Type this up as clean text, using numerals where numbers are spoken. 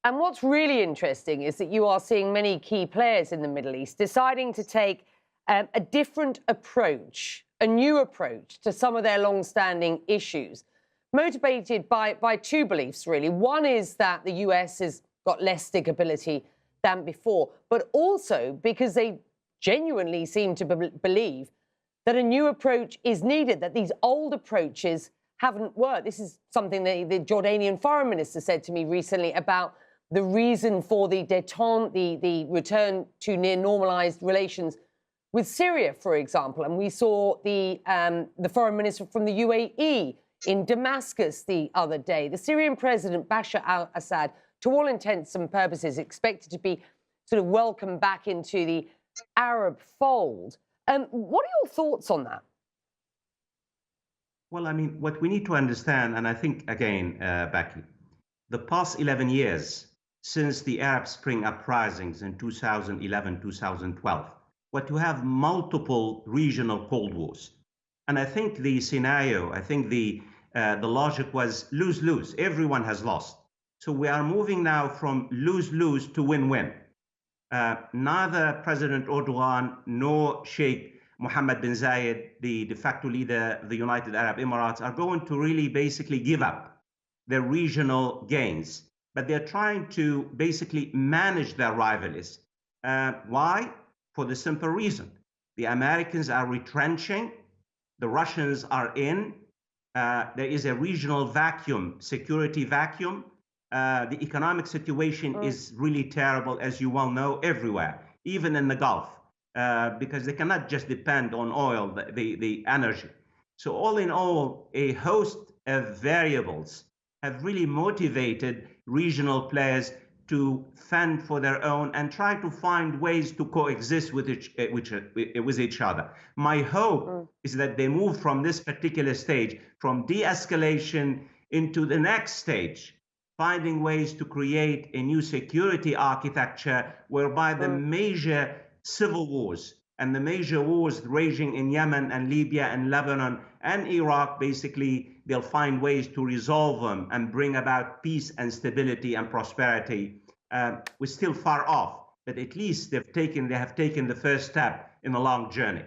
And what's really interesting is that you are seeing many key players in the Middle East deciding to take a different approach, a new approach to some of their long-standing issues, motivated by two beliefs, really. One is that the US has got less stickability than before, but also because they genuinely seem to believe that a new approach is needed, that these old approaches haven't worked. This is something that the Jordanian foreign minister said to me recently about the reason for the détente, the return to near normalized relations with Syria, for example. And we saw the foreign minister from the UAE in Damascus the other day. The Syrian president, Bashar al-Assad, to all intents and purposes, expected to be sort of welcomed back into the Arab fold. What are your thoughts on that? Well, I mean, what we need to understand, and I think, again, Becky, the past 11 years since the Arab Spring uprisings in 2011, 2012, what you have multiple regional Cold Wars. And I think the scenario, I think the logic was lose-lose. Everyone has lost. So we are moving now from lose-lose to win-win. Neither President Erdogan nor Sheikh Mohammed bin Zayed, the de facto leader of the United Arab Emirates, are going to really basically give up their regional gains. But they're trying to basically manage their rivalries. Why? For the simple reason. The Americans are retrenching. The Russians are in. There is a regional vacuum, security vacuum. The economic situation is really terrible, as you well know, everywhere, even in the Gulf, because they cannot just depend on oil, the energy. So all in all, a host of variables have really motivated regional players to fend for their own and try to find ways to coexist with each other. My hope is that they move from this particular stage, from de-escalation into the next stage, finding ways to create a new security architecture whereby the major civil wars and the major wars raging in Yemen and Libya and Lebanon and Iraq, basically, they'll find ways to resolve them and bring about peace and stability and prosperity. We're still far off, but at least they have taken the first step in a long journey.